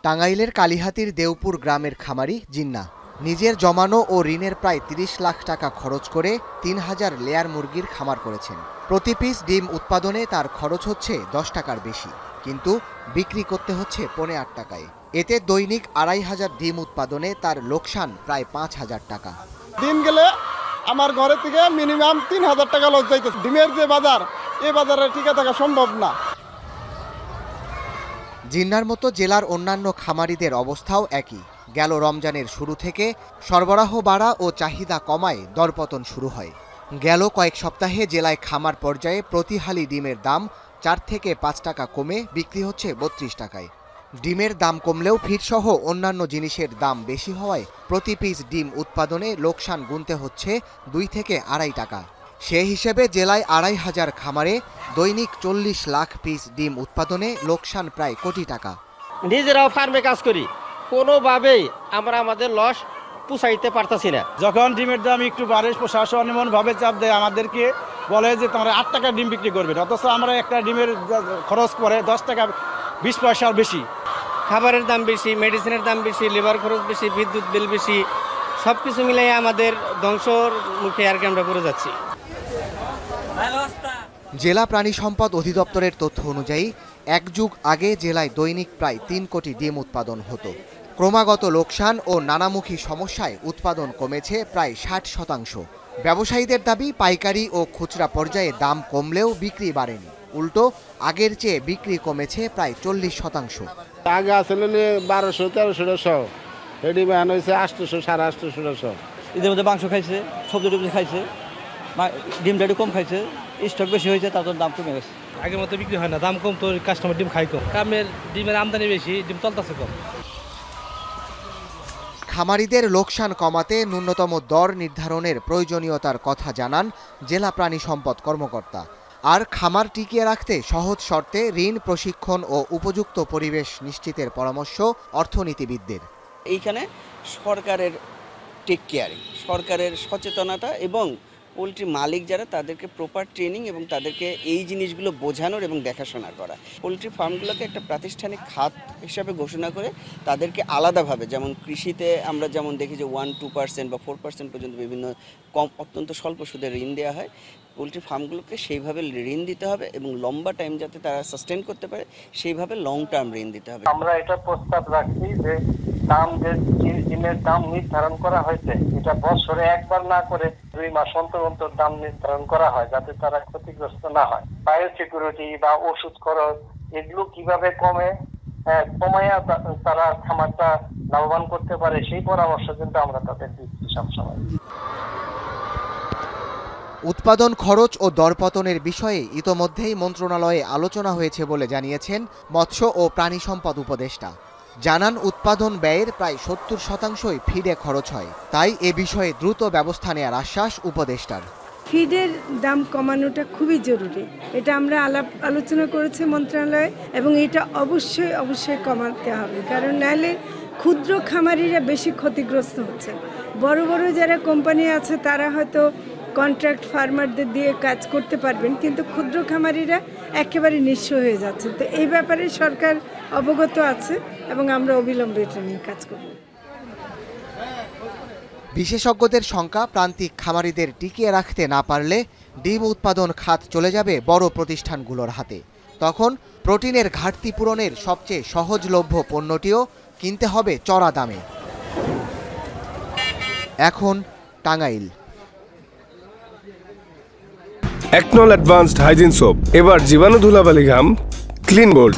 টাঙ্গাইলের কালিহাতীর দেওপুর গ্রামের খামারি জিন্না নিজের জমানো ও ঋণের প্রায় ৩০ লাখ টাকা খরচ করে ৩,০০০ লেয়ার মুরগির খামার করেছেন। প্রতি পিস ডিম উৎপাদনে তার খরচ হচ্ছে ১০ টাকার বেশি, কিন্তু বিক্রি করতে হচ্ছে ৮.৫ টাকায়। এতে দৈনিক ২৫০০ ডিম উৎপাদনে তার লোকসান প্রায় ৫,০০০ টাকা। দিন গেলে আমার ঘরে থেকে মিনিমাম ৩,০০০ টাকা লস যাইতেছে। ডিমের যে বাজার, এই বাজারে টিকে থাকা সম্ভব না। জিন্নার মতো জেলার অন্যান্য খামারিদের অবস্থাও একই। গেল রমজানের শুরু থেকে সরবরাহ বাড়া ও চাহিদা কমায় দরপতন শুরু হয়। গেল কয়েক সপ্তাহে জেলায় খামার পর্যায়ে প্রতি হালি ডিমের দাম ৪ থেকে ৫ টাকা কমে বিক্রি হচ্ছে ৩২ টাকায়। ডিমের দাম কমলেও ফিডসহ অন্যান্য জিনিসের দাম বেশি হওয়ায় প্রতি পিস ডিম উৎপাদনে লোকসান গুনতে হচ্ছে ২ থেকে ২.৫ টাকা। সে হিসেবে জেলায় ২৫০০ খামারে দৈনিক ৪০ লাখ পিস ডিম উৎপাদনে লোকসান প্রায় কোটি টাকা। নিজেরাও ফার্মে কাজ করি, কোনোভাবেই আমরা আমাদের লস পুষাইতে পারতাছি না। যখন ডিমের দাম একটু বাড়ে, প্রশাসন এমনভাবে চাপ দেয় আমাদেরকে, বলে যে তোমরা ৮ টাকা ডিম বিক্রি করবে, অথচ আমরা একটা ডিমের খরচ করে 10 টাকা 20 পয়সার বেশি। খাবারের দাম বেশি, মেডিসিনের দাম বেশি, লেবার খরচ বেশি, বিদ্যুৎ বিল বেশি, সব কিছু মিলিয়ে আমাদের ধ্বংসর মুখে আর কি আমরা পড়ে যাচ্ছি। জেলা প্রাণী সম্পদ অধিদপ্তরের তথ্য অনুযায়ী ১ যুগ আগে জেলায় দৈনিক প্রায় ৩ কোটি ডিম উৎপাদন হতো। ক্রমাগত লোকসান ও নানামুখী সমস্যায় উৎপাদন কমেছে প্রায় ৬০%। ব্যবসায়ীদের দাবি, পাইকারি ও খুচরা পর্যায়ে দাম কমলেও বিক্রি বাড়েনি, উল্টো আগের চেয়ে বিক্রি কমেছে প্রায় ৪০%। আগে আসলে ১২০০-১৩০০ রেডি ম্যান হয়েছে ৮০০, ৮৫০। এদের মধ্যে মাংস খাইছে, সবজি টবজি খাইছে, ডিমটা একটু কম খাইছে, স্টক বেশি হয়েছে, তার দাম কমে গেছে। আগের মতো বিক্রি হয় না, দাম কম তো কাস্টমার ডিম খাই কম। গ্রামের ডিমের আমদানি বেশি, ডিম চলতেছে কম। খামারিদের লোকসান কমাতে ন্যূনতম দর নির্ধারণের প্রয়োজনীয়তার কথা জানান জেলা প্রাণী সম্পদ কর্মকর্তা। আর খামার টিকিয়ে রাখতে সহজ শর্তে ঋণ, প্রশিক্ষণ ও উপযুক্ত পরিবেশ নিশ্চিতের পরামর্শ অর্থনীতিবিদদের। এইখানে সরকারের টেক কেয়ারিং, সরকারের সচেতনতা এবং পোলট্রি মালিক যারা, তাদেরকে প্রপার ট্রেনিং এবং তাদেরকে এই জিনিসগুলো বোঝানোর এবং দেখাশোনা করা। পোলট্রি ফার্মগুলোকে একটা প্রাতিষ্ঠানিক খাত হিসাবে ঘোষণা করে তাদেরকে আলাদাভাবে, যেমন কৃষিতে আমরা যেমন দেখি যে 1-2% বা 4% পর্যন্ত বিভিন্ন অত্যন্ত স্বল্প সুদে ঋণ দেওয়া হয়, পোলট্রি ফার্মগুলোকে সেইভাবে ঋণ দিতে হবে এবং লম্বা টাইম যাতে তারা সাস্টেন করতে পারে সেইভাবে লং টার্ম ঋণ দিতে হবে। আমরা এটা প্রস্তাব রাখছি যে ডিমের দাম নির্ধারণ করা হয়েছে, এটা বছরে একবার না করে 2 মাস অন্তর অন্তর দাম নির্ধারণ করা হয়, যাতে তারা ক্ষতিগ্রস্ত না হয়। বায়োসিকিউরিটি বা ওষুধ খরচ এগুলো কিভাবে কমায়া তারা খামারটা লাভবান করতে পারে, সেই পরামর্শ কিন্তু আমরা তাদের দিচ্ছি সবসময়। উৎপাদন খরচ ও দরপতনের বিষয়ে ইতোমধ্যেই মন্ত্রণালয়ে আলোচনা হয়েছে বলে জানিয়েছেন মৎস্য ও প্রাণী সম্পদ উপদেষ্টা। জানান, উৎপাদন ব্যয়ের প্রায় ৭০%ই ফিডে খরচ হয়, তাই এ বিষয়ে দ্রুত ব্যবস্থা নেওয়ার আশ্বাস উপদেষ্টার। ফিডের দাম কমানোটা খুবই জরুরি, এটা আমরা আলোচনা করেছি মন্ত্রণালয়ে, এবং এটা অবশ্যই কমাতে হবে, কারণ নাহলে ক্ষুদ্র খামারিরা বেশি ক্ষতিগ্রস্ত হচ্ছে। বড় বড় যারা কোম্পানি আছে তারা হয়তো কন্ট্রাক্ট ফার্মারদের দিয়ে কাজ করতে পারবেন, কিন্তু ক্ষুদ্র খামারিরা একেবারে নিঃস্ব হয়ে যাচ্ছে। তো এই ব্যাপারে সরকার অবগত আছে এবং আমরা অবিলম্বে এটা নিয়ে কাজ করব। বিশেষজ্ঞদের শঙ্কা, প্রান্তিক খামারিদের টিকিয়ে রাখতে না পারলে ডিম উৎপাদন খাত চলে যাবে বড় প্রতিষ্ঠানগুলোর হাতে। তখন প্রোটিনের ঘাটতি পূরণের সবচেয়ে সহজলভ্য পণ্যটিও কিনতে হবে চড়া দামে। এখন টাঙ্গাইল একনল অ্যাডভান্সড হাইজিন সোপ, এবার জীবাণু ধুলাবালি ঘাম ক্লিন বোল্ড।